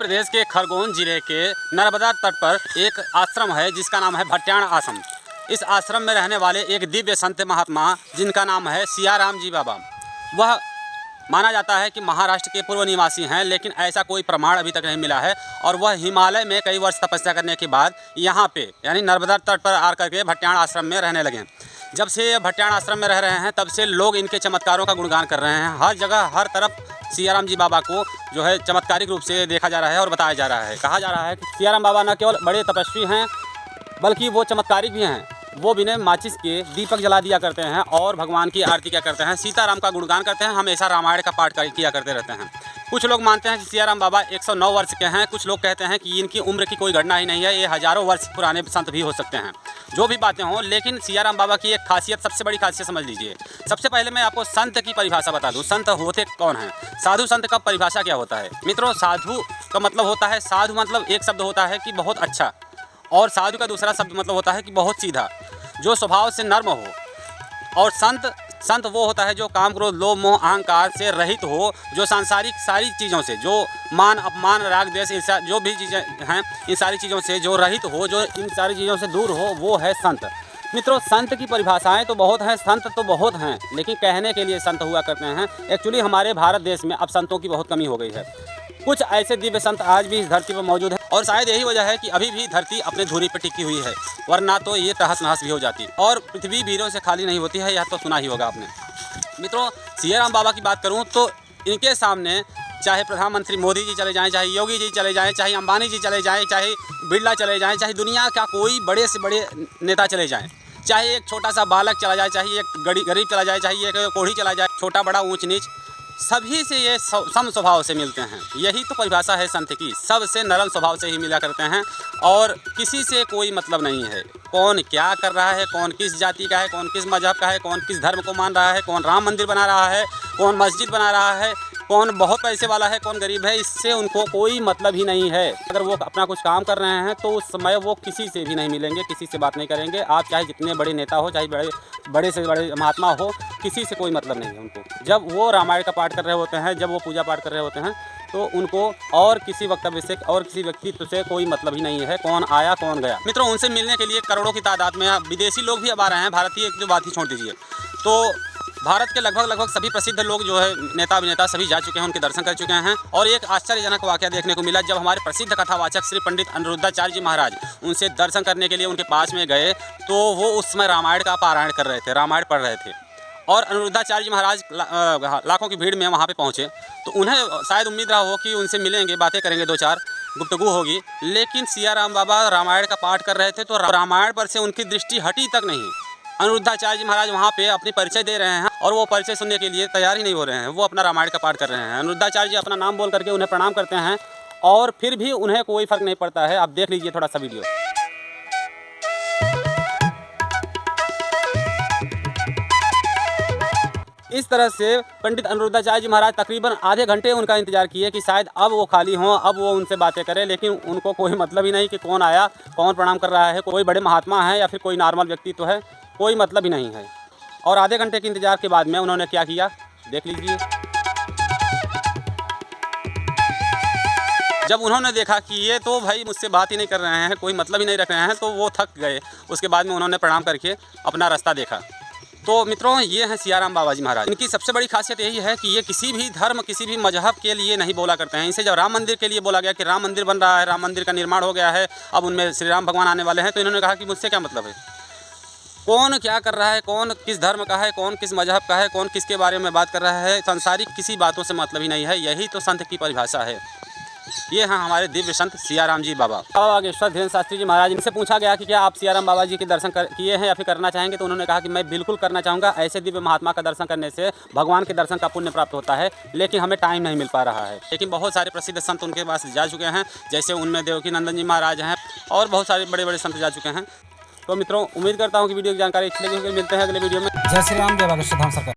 प्रदेश के खरगोन जिले के नर्मदा तट पर एक आश्रम है जिसका नाम है भट्याण आश्रम। इस आश्रम में रहने वाले एक दिव्य संत महात्मा जिनका नाम है सियाराम जी बाबा। वह माना जाता है कि महाराष्ट्र के पूर्व निवासी हैं, लेकिन ऐसा कोई प्रमाण अभी तक नहीं मिला है। और वह हिमालय में कई वर्ष तपस्या करने के बाद यहाँ पे यानी नर्मदा तट पर आकर के भट्याण आश्रम में रहने लगे। जब से ये भट्याण आश्रम में रह रहे हैं तब से लोग इनके चमत्कारों का गुणगान कर रहे हैं। हर जगह हर तरफ सियाराम जी बाबा को जो है चमत्कारिक रूप से देखा जा रहा है और बताया जा रहा है। कहा जा रहा है कि सियाराम बाबा न केवल बड़े तपस्वी हैं बल्कि वो चमत्कारिक भी हैं। वो बिना माचिस के दीपक जला दिया करते हैं और भगवान की आरती क्या करते हैं, सीताराम का गुणगान करते हैं, हमेशा रामायण का पाठ किया करते रहते हैं। कुछ लोग मानते हैं कि सियाराम बाबा 109 वर्ष के हैं। कुछ लोग कहते हैं कि इनकी उम्र की कोई गणना ही नहीं है, ये हज़ारों वर्ष पुराने संत भी हो सकते हैं। जो भी बातें हों, लेकिन सियाराम बाबा की एक खासियत, सबसे बड़ी खासियत समझ लीजिए। सबसे पहले मैं आपको संत की परिभाषा बता दूं। संत होते कौन हैं? साधु संत का परिभाषा क्या होता है? मित्रों, साधु का मतलब होता है, साधु मतलब एक शब्द होता है कि बहुत अच्छा, और साधु का दूसरा शब्द मतलब होता है कि बहुत सीधा, जो स्वभाव से नर्म हो। और संत वो होता है जो काम क्रोध लोभ मोह अहंकार से रहित हो, जो सांसारिक सारी चीज़ों से, जो मान अपमान राग द्वेष ईर्ष्या जो भी चीज़ें हैं, इन सारी चीज़ों से जो रहित हो, जो इन सारी चीज़ों से दूर हो, वो है संत। मित्रों, संत की परिभाषाएं तो बहुत हैं, संत तो बहुत हैं, लेकिन कहने के लिए संत हुआ करते हैं। एक्चुअली हमारे भारत देश में अब संतों की बहुत कमी हो गई है। कुछ ऐसे दिव्य संत आज भी इस धरती पर मौजूद हैं और शायद यही वजह है कि अभी भी धरती अपने धुरी पर टिकी हुई है, वरना तो ये तहस नहस भी हो जाती और पृथ्वी वीरों से खाली नहीं होती है। यह तो सुना ही होगा आपने। मित्रों, सियाराम बाबा की बात करूं तो इनके सामने चाहे प्रधानमंत्री मोदी जी चले जाएं, चाहे योगी जी चले जाएं, चाहे अंबानी जी चले जाएं, चाहे बिरला चले जाएं, चाहे दुनिया का कोई बड़े से बड़े नेता चले जाएं, चाहे एक छोटा सा बालक चला जाए, चाहे एक गरीब चला जाए, चाहे एक कोढ़ी चला जाए, छोटा बड़ा ऊंच नीच, सभी से ये सम स्वभाव से मिलते हैं। यही तो परिभाषा है संत की, सबसे नरम स्वभाव से ही मिला करते हैं और किसी से कोई मतलब नहीं है। कौन क्या कर रहा है, कौन किस जाति का है, कौन किस मजहब का है, कौन किस धर्म को मान रहा है, कौन राम मंदिर बना रहा है, कौन मस्जिद बना रहा है, कौन बहुत पैसे वाला है, कौन गरीब है, इससे उनको कोई मतलब ही नहीं है। अगर वो अपना कुछ काम कर रहे हैं तो उस समय वो किसी से भी नहीं मिलेंगे, किसी से बात नहीं करेंगे। आप चाहे जितने बड़े नेता हो, चाहे बड़े से बड़े महात्मा हो, किसी से कोई मतलब नहीं है उनको। जब वो रामायण का पाठ कर रहे होते हैं, जब वो पूजा पाठ कर रहे होते हैं, तो उनको और किसी वक्तव्य से और किसी व्यक्तित्व से कोई मतलब ही नहीं है, कौन आया कौन गया। मित्रों, उनसे मिलने के लिए करोड़ों की तादाद में विदेशी लोग भी अब आ रहे हैं। भारतीय की बात ही छोड़ दीजिए, तो भारत के लगभग सभी प्रसिद्ध लोग जो है, नेता अभिनेता सभी जा चुके हैं, उनके दर्शन कर चुके हैं। और एक आश्चर्यजनक वाकया देखने को मिला, जब हमारे प्रसिद्ध कथावाचक श्री पंडित अनिरुद्धाचार्य जी महाराज उनसे दर्शन करने के लिए उनके पास में गए, तो वो उस समय रामायण का पारायण कर रहे थे, रामायण पढ़ रहे थे। और अनिरुद्धाचार्य जी महाराज लाखों की भीड़ में वहाँ पे पहुँचे, तो उन्हें शायद उम्मीद रहा हो कि उनसे मिलेंगे, बातें करेंगे, दो चार गुफ्तगू होगी, लेकिन सियाराम बाबा रामायण का पाठ कर रहे थे, तो रामायण पर से उनकी दृष्टि हटी तक नहीं। अनिरुद्धाचार्य जी महाराज वहाँ पे अपनी परिचय दे रहे हैं और वो परिचय सुनने के लिए तैयार ही नहीं हो रहे हैं, वो अपना रामायण का पाठ कर रहे हैं। अनिरुद्धाचार्य जी अपना नाम बोल करके उन्हें प्रणाम करते हैं और फिर भी उन्हें कोई फ़र्क नहीं पड़ता है। आप देख लीजिए थोड़ा सा वीडियो। इस तरह से पंडित अनिरुद्धाचार्य जी महाराज तकरीबन आधे घंटे उनका इंतजार किए कि शायद अब वो खाली हों, अब वो उनसे बातें करें, लेकिन उनको कोई मतलब ही नहीं कि कौन आया, कौन प्रणाम कर रहा है, कोई बड़े महात्मा है या फिर कोई नॉर्मल व्यक्ति तो है, कोई मतलब ही नहीं है। और आधे घंटे के इंतजार के बाद में उन्होंने क्या किया, देख लीजिए। जब उन्होंने देखा कि ये तो भाई मुझसे बात ही नहीं कर रहे हैं, कोई मतलब ही नहीं रख रहे हैं, तो वो थक गए। उसके बाद में उन्होंने प्रणाम करके अपना रास्ता देखा। तो मित्रों, ये हैं सियाराम बाबा जी महाराज। इनकी सबसे बड़ी खासियत यही है कि ये किसी भी धर्म, किसी भी मजहब के लिए नहीं बोला करते हैं। इनसे जब राम मंदिर के लिए बोला गया कि राम मंदिर बन रहा है, राम मंदिर का निर्माण हो गया है, अब उनमें श्री राम भगवान आने वाले हैं, तो इन्होंने कहा कि मुझसे क्या मतलब है, कौन क्या कर रहा है, कौन किस धर्म का है, कौन किस मजहब का है, कौन किसके बारे में बात कर रहा है, सांसारिक किसी बातों से मतलब ही नहीं है। यही तो संत की परिभाषा है। ये हैं हमारे दिव्य संत सियाराम जी बाबा। बागेश्वर धीरेन्द्र शास्त्री जी महाराज, इनसे पूछा गया कि क्या आप सियाराम बाबा जी के दर्शन किए हैं या फिर करना चाहेंगे, तो उन्होंने कहा कि मैं बिल्कुल करना चाहूँगा। ऐसे दिव्य महात्मा का दर्शन करने से भगवान के दर्शन का पुण्य प्राप्त होता है, लेकिन हमें टाइम नहीं मिल पा रहा है। लेकिन बहुत सारे प्रसिद्ध संत उनके पास जा चुके हैं, जैसे उनमें देवकी नंदन जी महाराज हैं और बहुत सारे बड़े बड़े संत जा चुके हैं। तो मित्रों, उम्मीद करता हूँ कि वीडियो की जानकारी अच्छी लगी होगी। मिलते हैं अगले वीडियो में। जय श्री राम, जय बागेश्वर धाम सरकार।